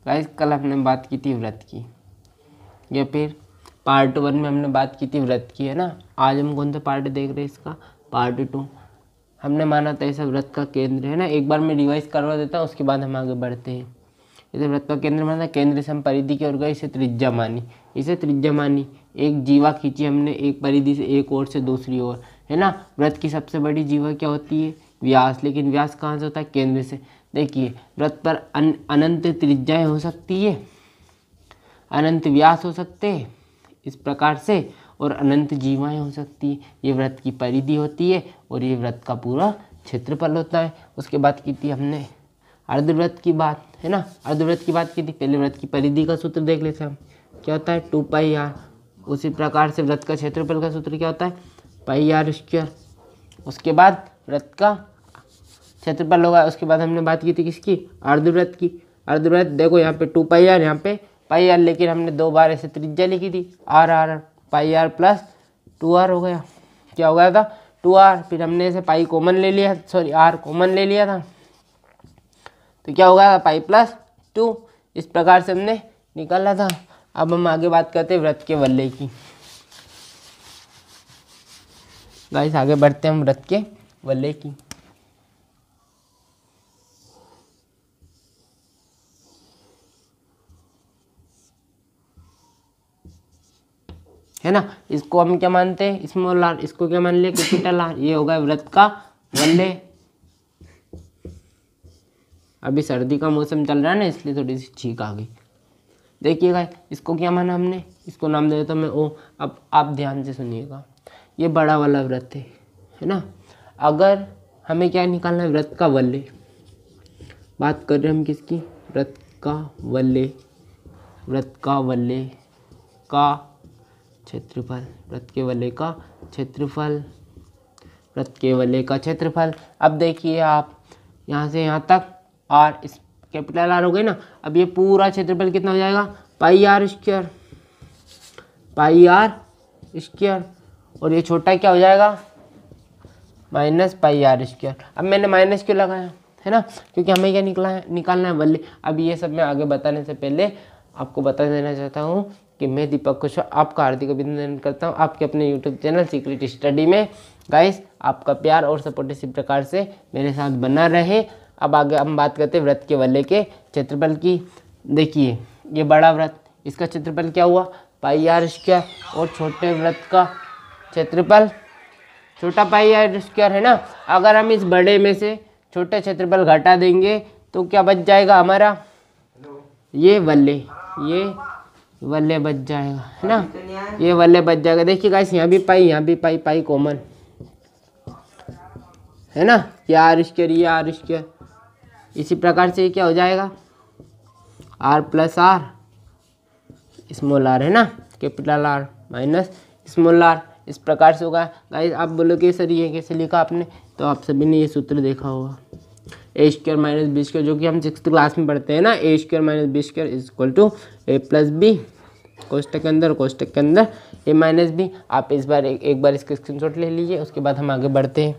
Guys कल हमने बात की थी वृत्त की, या फिर पार्ट 1 में हमने बात की थी वृत्त की, है ना। आज हम कौन सा पार्ट देख रहे हैं इसका, पार्ट 2। हमने माना था ऐसा वृत्त का केंद्र है ना, एक बार मैं रिवाइज करवा देता हूँ, उसके बाद हम आगे बढ़ते हैं। इसे वृत्त का केंद्र माना, केंद्र से हम परिधि की ओर गए, इसे त्रिज्या मानी, एक जीवा खींची हमने एक परिधि से एक ओर से दूसरी ओर, है ना। वृत्त की सबसे बड़ी जीवा क्या होती है, व्यास, लेकिन व्यास कहाँ से होता है, केंद्र से। देखिए वृत्त पर अनंत त्रिज्याएं हो सकती है, अनंत व्यास हो सकते हैं इस प्रकार से, और अनंत जीवाएं हो सकती है। ये वृत्त की परिधि होती है और ये वृत्त का पूरा क्षेत्रफल होता है। उसके बाद की थी हमने अर्धवृत्त की बात, है ना, अर्धवृत्त की बात की थी। पहले वृत्त की परिधि का सूत्र देख लेते हैं हम, क्या होता है 2πr। उसी प्रकार से वृत्त का क्षेत्रफल का सूत्र क्या होता है πr²। उसके बाद वृत्त का क्षेत्रफल होगा। उसके बाद हमने बात की थी किसकी, अर्धवृत्त की। अर्धवृत्त देखो यहाँ पे 2πr, यहाँ पे πr, लेकिन हमने 2 बार ऐसे त्रिज्या लिखी थी r, πr प्लस 2r हो गया। क्या हो गया था 2r, फिर हमने ऐसे पाई कॉमन ले लिया, सॉरी r कॉमन ले लिया था, तो क्या हो गया पाई प्लस 2। इस प्रकार से हमने निकाला था। अब हम आगे बात करते हैं वृत्त के वलय की। गाइस आगे बढ़ते हैं हम वृत्त के वलय की। है ना, इसको हम क्या मानते हैं स्मॉल आर, इसको क्या मान लिया कैपिटल आर। ये होगा वृत्त का वलय। अभी सर्दी का मौसम चल रहा है ना, इसलिए थोड़ी सी छींक आ गई। देखिएगा इसको क्या माना हमने, इसको नाम दे देता मैं ओ। अब आप ध्यान से सुनिएगा, ये बड़ा वाला वृत्त है ना। अगर हमें क्या निकालना है, वृत्त का वलय। बात कर रहे हैं हम किसकी, वृत्त का वलय, वृत्त का वलय का क्षेत्रफल, वृत्त के वलय का क्षेत्रफल, वृत्त के वलय का क्षेत्रफल। अब देखिए आप यहाँ से यहाँ तक आर, इस कैपिटल आर हो गई ना। अब ये पूरा क्षेत्रफल कितना हो जाएगा πr², πr², और ये छोटा क्या हो जाएगा -πr²। अब मैंने माइनस क्यों लगाया, है ना, क्योंकि हमें क्या निकालना है वलय। अब ये सब मैं आगे बताने से पहले आपको बता देना चाहता हूँ कि मैं दीपक कुशवाहा आपका हार्दिक अभिनंदन करता हूँ आपके अपने यूट्यूब चैनल सीक्रेट स्टडी में। गाइस आपका प्यार और सपोर्ट इसी प्रकार से मेरे साथ बना रहे। अब आगे हम बात करते हैं वृत्त के वलय के क्षेत्रफल की। देखिए ये बड़ा वृत्त, इसका क्षेत्रफल क्या हुआ πr², और छोटे वृत्त का क्षेत्रफल छोटा πr² है ना। अगर हम इस बड़े में से छोटे क्षेत्रफल घटा देंगे तो क्या बच जाएगा हमारा, ये वलय, ये वलय बच जाएगा, है ना, ये वलय बच जाएगा। देखिए गाइस यहाँ भी पाई, यहाँ भी पाई, पाई कॉमन है ना, ये r²। इसी प्रकार से क्या हो जाएगा r + r स्मॉल r, है ना, capital R minus small r। इस प्रकार से होगा। गाइस आप बोलोगे सर ये कैसे लिखा आपने, तो आप सभी ने ये सूत्र देखा होगा a² - b², जो कि हम 6th क्लास में पढ़ते हैं ना, a² - b² = a + b, कोष्टक के अंदर a - b। आप इस बार एक बार इसका स्क्रीनशॉट ले लीजिए, उसके बाद हम आगे बढ़ते हैं।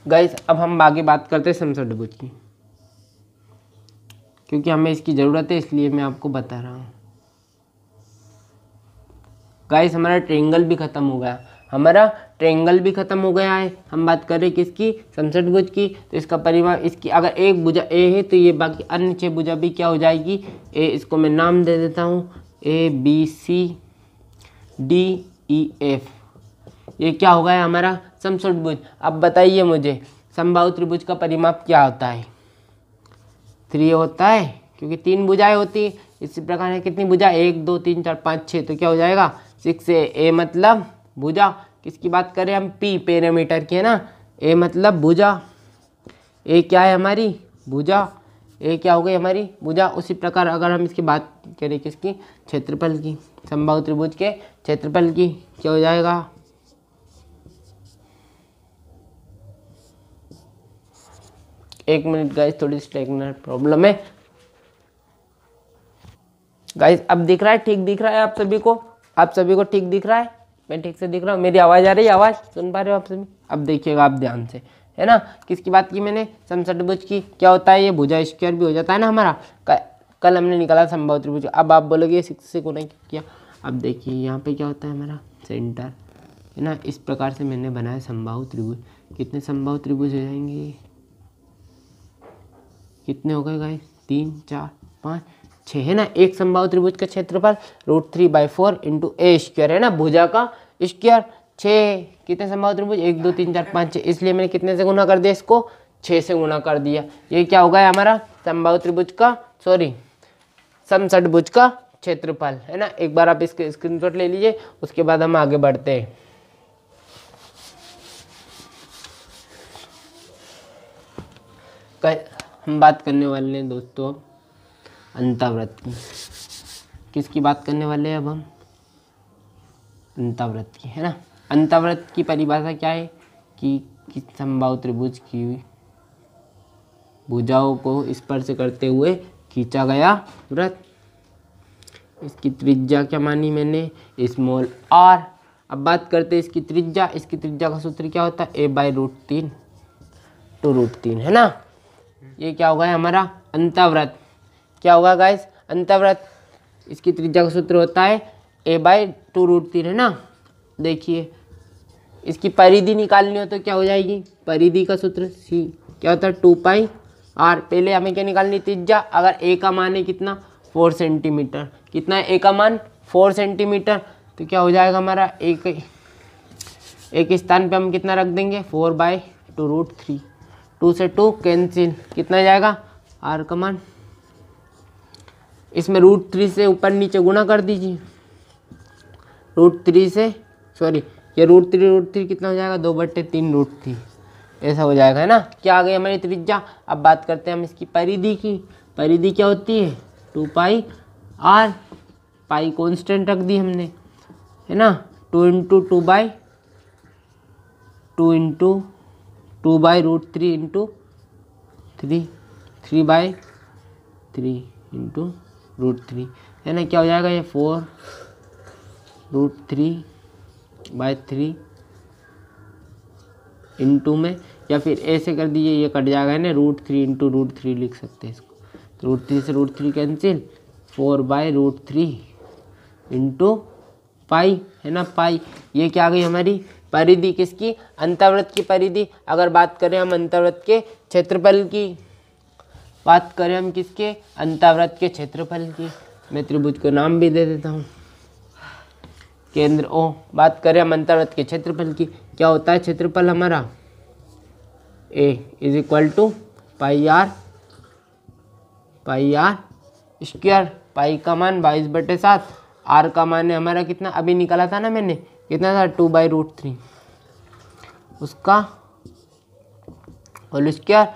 गाइस अब हम आगे बात करते हैं समषष्ठभुज की, क्योंकि हमें इसकी ज़रूरत है, इसलिए मैं आपको बता रहा हूँ। गाइस हमारा ट्रायंगल भी खत्म हो गया, है। हम बात कर रहे हैं किसकी, समषष्ठभुज की। तो इसका परिमाण, इसकी अगर एक भुजा ए है तो ये बाकी अन्य 6 भुजा भी क्या हो जाएगी ए। इसको मैं नाम दे देता हूँ ABCDEF। ये क्या होगा है हमारा समषष्ठभुज। अब बताइए मुझे समबाहु त्रिभुज का परिमाप क्या होता है, 3 होता है, क्योंकि 3 भुजाएं होती है। इसी प्रकार है कितनी भुजा, 1 2 3 4 5 6, तो क्या हो जाएगा 6 है। ए मतलब भुजा, किसकी बात करें हम, P पैरामीटर की, है ना। ए मतलब भुजा, ए क्या है हमारी भुजा, ए क्या हो गई हमारी भुजा। उसी प्रकार अगर हम इसकी बात करें किसकी, क्षेत्रफल की, समबाहु त्रिभुज के क्षेत्रफल की, क्या हो जाएगा, एक मिनट गाइस, थोड़ी सी टेक्निकल प्रॉब्लम है। गाइस अब दिख रहा है, ठीक दिख रहा है आप सभी को। आप सभी को ठीक दिख रहा है? मैं ठीक से दिख रहा हूँ? मेरी आवाज़ आ रही है? आवाज़ सुन पा रहे हो आप सभी? अब देखिएगा आप ध्यान से, है ना। किसकी बात की मैंने? समषटभुज की। क्या होता है ये? भुजा स्क्वायर भी हो जाता है ना हमारा। कल हमने निकाला समबाहु त्रिभुज। अब आप बोलोगे 6 से गुना किया। अब देखिए यहाँ पे क्या होता है हमारा? सेंटर, है ना। इस प्रकार से मैंने बनाया समबाहु त्रिभुज। कितने समबाहु त्रिभुज हो जाएंगे? कितने हो गए गाइस? 3 4 5 6, है ना। एक समबाहु त्रिभुज का क्षेत्रफल √3/4 इंटू ए स्क्वायर, है ना। भुजा का स्क्वायर 6। कितने समबाहु त्रिभुज? 1 2 3 4 5 6, इसलिए मैंने कितने से गुना कर दिया इसको? 6 से गुना कर दिया। ये क्या होगा हमारा? समबाहु त्रिभुज का, सॉरी, समषटभुज का क्षेत्रफल, है ना। एक बार आप इसके स्क्रीनशॉट ले लीजिए, उसके बाद हम आगे बढ़ते हैं। हम बात करने वाले हैं दोस्तों अंतःवृत्त की। किसकी बात करने वाले हैं अब हम? अंतःवृत्त की, है ना। अंतःवृत्त की परिभाषा क्या है? कि समबाहु त्रिभुज की भुजाओं को स्पर्श करते हुए खींचा गया वृत्त। इसकी त्रिज्या क्या मानी मैंने? Small r। अब बात करते हैं इसकी त्रिज्या। इसकी त्रिज्या का सूत्र क्या होता है? a/√3 टू √3, है ना। ये क्या होगा हमारा? अंतःवृत्त। क्या होगा गाइस? अंतःवृत्त। इसकी त्रिज्या का सूत्र होता है a/2√3, है ना। देखिए इसकी परिधि निकालनी हो तो क्या हो जाएगी? परिधि का सूत्र c क्या होता है? 2πr। पहले हमें क्या निकालनी? त्रिज्या। अगर a का मान है कितना? 4 सेंटीमीटर। कितना है a का मान? 4 सेंटीमीटर। तो क्या हो जाएगा हमारा? एक स्थान पे हम कितना रख देंगे? 4/2√3। 2 से 2 कैंसिल, कितना जाएगा? r का मान। इसमें √3 से ऊपर नीचे गुणा कर दीजिए। √3 से, सॉरी, ये √3 कितना हो जाएगा? 2/3 √3, ऐसा हो जाएगा, है ना। क्या आ गई हमारी त्रिज्या? अब बात करते हैं हम इसकी परिधि की। परिधि क्या होती है? 2πr। पाई कांस्टेंट रख दी हमने, है ना। 2 × 2/√3 इंटू 3/3 इंटू √3, है ना। क्या हो जाएगा ये? 4√3/3 इंटू में, या फिर ऐसे कर दीजिए, ये कट जाएगा, है ना। √3 इंटू √3 लिख सकते हैं इसको। तो √3 से √3 कैंसिल, 4/√3 इंटू पाई, है ना। पाई, ये क्या आ गई हमारी? परिधि। किसकी? अंतःवृत्त की परिधि। अगर बात करें हम अंतःवृत्त के क्षेत्रफल की, बात करें हम किसके? अंतःवृत्त के क्षेत्रफल की। मैं त्रिभुज को नाम भी दे देता हूँ, केंद्र O। बात करें हम अंतःवृत्त के क्षेत्रफल की, क्या होता है क्षेत्रफल हमारा? A = πr square. पाई का मान 22/7, r का मान है हमारा कितना? अभी निकाला था ना मैंने, कितना था? 2/√3, उसका होल स्क्वायर।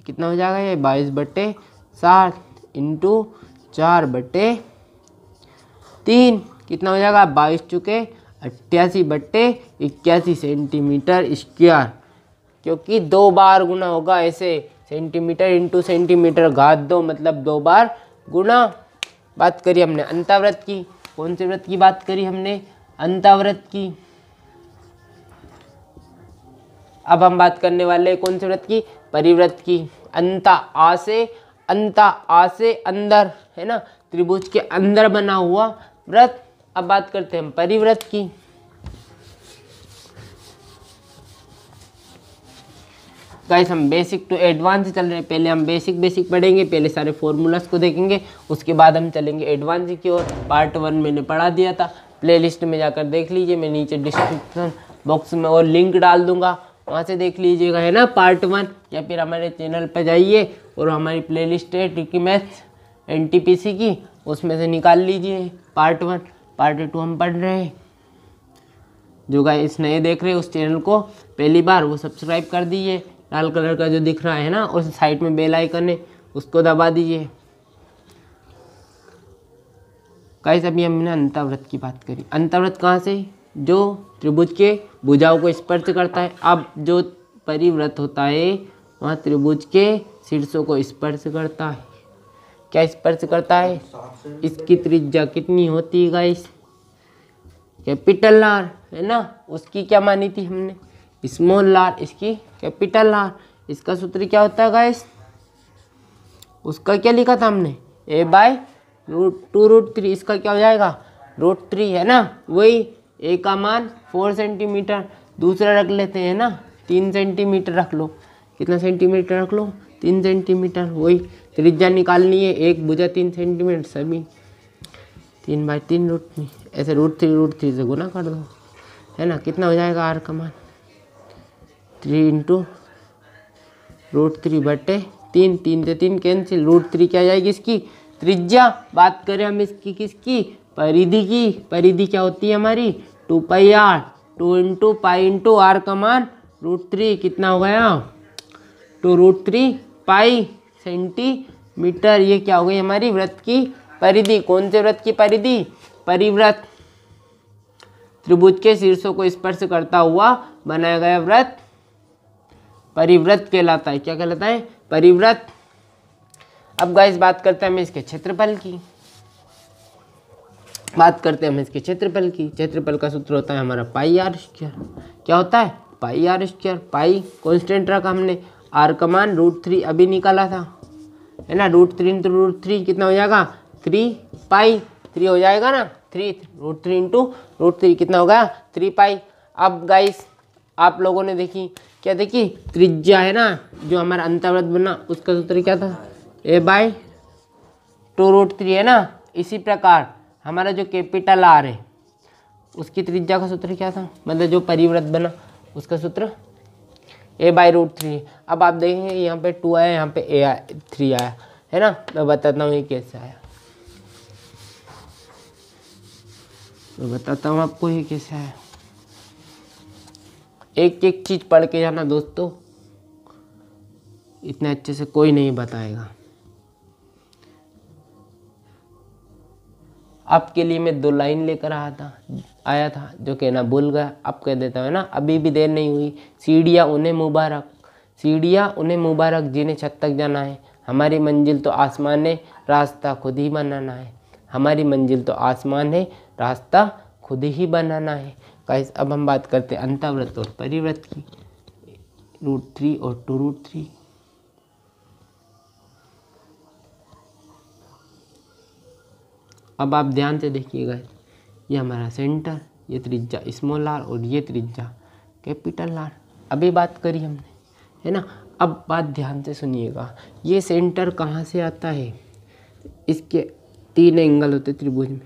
कितना हो जाएगा ये? 22/7 इंटू 4/3, कितना हो जाएगा? 22 चुके 88/81 सेंटीमीटर स्क्वायर। क्योंकि 2 बार गुना होगा ऐसे, सेंटीमीटर इंटू सेंटीमीटर घात 2, मतलब 2 बार गुना। बात करी हमने अंतःवृत्त की। कौन से वृत्त की बात करी हमने? अंतःवृत्त की। अब हम बात करने वाले हैं कौन से वृत्त की? परिवृत्त की। अंतः आ से अंदर, है ना, त्रिभुज के अंदर बना हुआ वृत्त। अब बात करते हैं हम परिवृत्त की। गाइस हम बेसिक टू एडवांस चल रहे हैं। पहले हम बेसिक पढ़ेंगे, पहले सारे फॉर्मूलास को देखेंगे, उसके बाद हम चलेंगे एडवांस की ओर। पार्ट 1 मैंने पढ़ा दिया था, प्लेलिस्ट में जाकर देख लीजिए। मैं नीचे डिस्क्रिप्शन बॉक्स में और लिंक डाल दूंगा, वहाँ से देख लीजिएगा, है ना, पार्ट 1। या फिर हमारे चैनल पर जाइए और हमारी प्लेलिस्ट है ट्रिकी मैथ्स NTPC की, उसमें से निकाल लीजिए पार्ट 1। पार्ट 2 हम पढ़ रहे हैं। जो गाइस नए देख रहे हैं उस चैनल को पहली बार, वो सब्सक्राइब कर दीजिए। लाल कलर का जो दिख रहा है ना, उस साइड में बेल आइकन है, उसको दबा दीजिए। गाइस अभी हमने अंतःवृत्त की बात करी। अंतःवृत्त कहाँ से? जो त्रिभुज के भुजाओं को स्पर्श करता है। अब जो परिवृत्त होता है वहाँ त्रिभुज के शीर्षों को स्पर्श करता है। क्या स्पर्श करता है? इसकी त्रिज्या कितनी होती है गाइस? कैपिटल आर, है ना, उसकी क्या मानी थी हमने, स्मॉल आर, इसकी कैपिटल आर। इसका सूत्र क्या होता है गाइस, उसका क्या लिखा था हमने, a बाय √2√3। इसका क्या हो जाएगा, √3, है ना। वही a का मान 4 सेंटीमीटर, दूसरा रख लेते हैं ना 3 सेंटीमीटर रख लो। कितना सेंटीमीटर रख लो, 3 सेंटीमीटर। वही त्रिज्या निकालनी है, एक भुजा 3 सेंटीमीटर, सभी 3/3 √3, ऐसे √3 से गुना कर दो, है ना। कितना हो जाएगा आर का मान, 3 × √3/3, 3 से 3 कैंसिल, √3 क्या जाएगी इसकी त्रिज्या। बात करें हम इसकी किसकी, परिधि की। परिधि क्या होती है हमारी, 2πr, 2 × पाई × आर का मान √3, कितना हो गया 2√3 पाई सेंटीमीटर। ये क्या हो गई हमारी वृत्त की परिधि। कौन से वृत्त की परिधि, परिवृत्त। त्रिभुज के शीर्षों को स्पर्श करता हुआ बनाया गया वृत्त परिवृत्त कहलाता है। क्या कहलाता है, परिवृत्त। अब गाइस बात करते हैं हम इसके क्षेत्रफल की। बात करते हैं हम इसके क्षेत्रफल की। क्षेत्रफल का सूत्र होता है हमारा πr²। क्या होता है, πr²। पाई कांस्टेंट रखा हमने, आर का मान √3 अभी निकाला था, है ना। √3 × √3 कितना हो जाएगा, 3 पाई, 3 हो जाएगा ना, 3 √3 × √3 कितना होगा, 3 पाई। अब गाइस आप लोगों ने देखी, क्या देखी, त्रिज्या है ना, जो हमारा अंतर्वृत्त बना उसका सूत्र क्या था, a/2√3, है ना। इसी प्रकार हमारा जो कैपिटल आर है उसकी त्रिज्या का सूत्र क्या था, मतलब जो परिवृत्त बना उसका सूत्र a/√3। अब आप देखेंगे यहाँ पे 2 आया, यहाँ पे 3 आया, है ना। मैं बताता हूँ ये कैसे आया, मैं बताता हूँ आपको ये कैसे आया। एक एक चीज पढ़ के जाना दोस्तों, इतने अच्छे से कोई नहीं बताएगा। आपके लिए मैं 2 लाइन लेकर आया था जो कहना भूल गया, अब कह देता हूँ, है ना। अभी भी देर नहीं हुई। सीढ़ियाँ उन्हें मुबारक, सीढ़ियाँ उन्हें मुबारक जिन्हें छत तक जाना है। हमारी मंजिल तो आसमान है, रास्ता खुद ही बनाना है। हमारी मंजिल तो आसमान है, रास्ता खुद ही बनाना है। गाइस अब हम बात करते हैं अंतःवृत्त और परिवृत्त की, √3 और 2√3। अब आप ध्यान से देखिएगा, ये हमारा सेंटर, ये त्रिज्या स्मॉल आर और ये त्रिज्या कैपिटल आर। अभी बात करी हमने, है ना। अब बात ध्यान से सुनिएगा, ये सेंटर कहाँ से आता है, इसके 3 एंगल होते त्रिभुज में,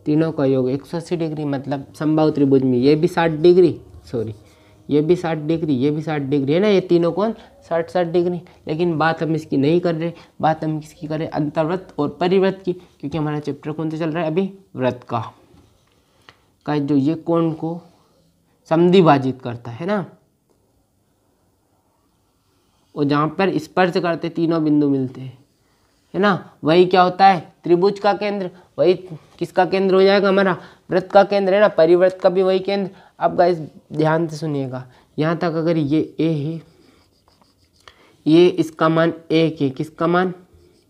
तीनों का योग 180 डिग्री, मतलब समबाहु त्रिभुज में ये भी 60 डिग्री, सॉरी ये भी 60 डिग्री, ये भी 60 डिग्री, है ना। ये तीनों कोण 60-60 डिग्री। लेकिन बात हम इसकी नहीं कर रहे, बात हम किसकी कर रहे, अंतर्वृत्त और परिवृत्त की, क्योंकि हमारा चैप्टर कौन से चल रहा है अभी, वृत्त का जो ये कोण को समद्विभाजित करता है ना, और जहाँ पर स्पर्श करते तीनों बिंदु मिलते हैं, है ना, वही क्या होता है, त्रिभुज का केंद्र। वही किसका केंद्र हो जाएगा, हमारा वृत्त का केंद्र, है ना। परिवृत्त का भी वही केंद्र। अब गाइस ध्यान से सुनिएगा, यहाँ तक अगर ये a है, ये इसका मान 1 है, किसका मान,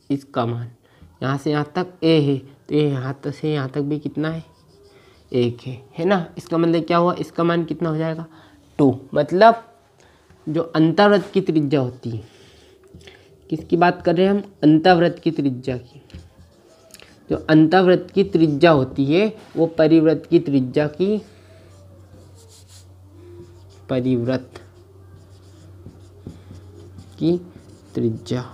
इसका मान, यहाँ से यहाँ तक a है, तो ये यहाँ तक से यहाँ तक भी कितना है, 1 है ना। इसका मतलब क्या हुआ, इसका मान कितना हो जाएगा, 2। मतलब जो अंतःवृत्त की त्रिज्या होती है, किसकी बात कर रहे हैं हम, अंतःवृत्त की त्रिज्या की। जो अंतःवृत्त की त्रिज्या होती है वो परिवृत्त की त्रिज्या की, परिवृत्त की त्रिज्या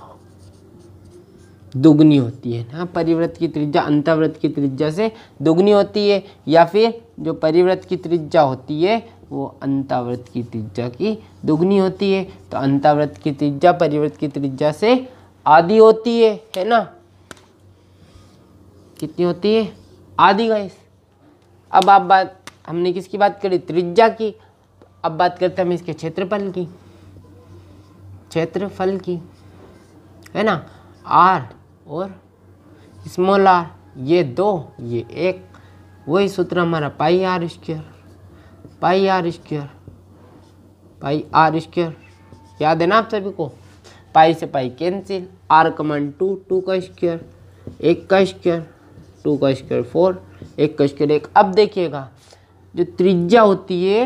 दुगनी होती है ना। परिवृत्त की त्रिज्या अंतःवृत्त की त्रिज्या से दुगनी होती है, या फिर जो परिवृत्त की त्रिज्या होती है वो अंतःवृत्त की त्रिज्या की दुगनी होती है। तो अंतःवृत्त की त्रिज्या परिवृत्त की त्रिज्या से आधी होती है ना। कितनी होती है, आधी गाइस। अब आप बात, हमने किसकी बात करी, त्रिज्या की। अब बात करते हैं हम इसके क्षेत्रफल की, क्षेत्रफल की, है ना। आर और स्मॉल आर, ये 2 ये 1, वही सूत्र हमारा πr², πr², πr²। याद है ना आप सभी को, पाई से पाई कैंसिल, आर का मान 2, 2 का स्क्वायर, 1 का स्क्वायर, 2 का स्क्वायर 4, 1 का स्क्वायर 1। अब देखिएगा जो त्रिज्या होती है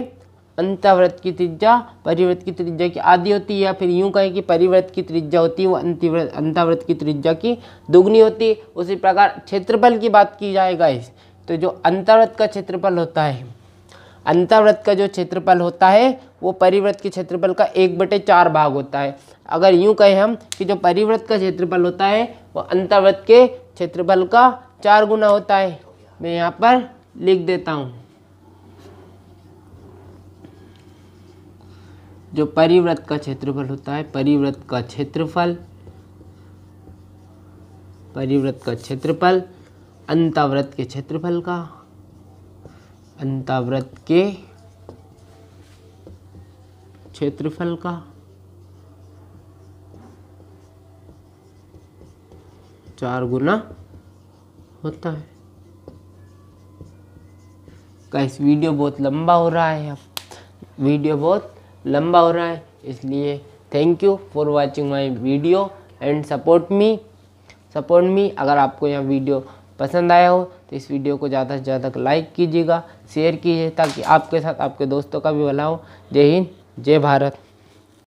अंतःवृत्त की त्रिज्या परिवृत्त की त्रिज्या की आधी होती है, या फिर यूं कहें कि परिवृत्त की त्रिज्या होती है वो अंतःवृत्त की त्रिज्या की दुगनी होती है। उसी प्रकार क्षेत्रफल की बात की जाए गाइस, तो जो अंतःवृत्त का क्षेत्रफल होता है, अंतःवृत्त का जो क्षेत्रफल होता है वो परिवृत्त के क्षेत्रफल का 1/4 भाग होता है। अगर यूं कहें हम कि जो परिवृत्त का क्षेत्रफल होता है वो अंतःवृत्त के क्षेत्रफल का 4 गुना होता है। मैं यहाँ पर लिख देता हूँ, जो परिवृत्त का क्षेत्रफल होता है, परिवृत्त का क्षेत्रफल अंतःवृत्त के क्षेत्रफल का, अंतःवृत्त के क्षेत्रफल का 4 गुना होता है। गाइस वीडियो बहुत लंबा हो रहा है, अब वीडियो बहुत लंबा हो रहा है, इसलिए thank you for watching my video and support me. अगर आपको यह वीडियो पसंद आया हो तो इस वीडियो को ज़्यादा से ज़्यादा लाइक कीजिएगा, शेयर कीजिए, ताकि आपके साथ आपके दोस्तों का भी भला हो। जय हिंद, जय भारत।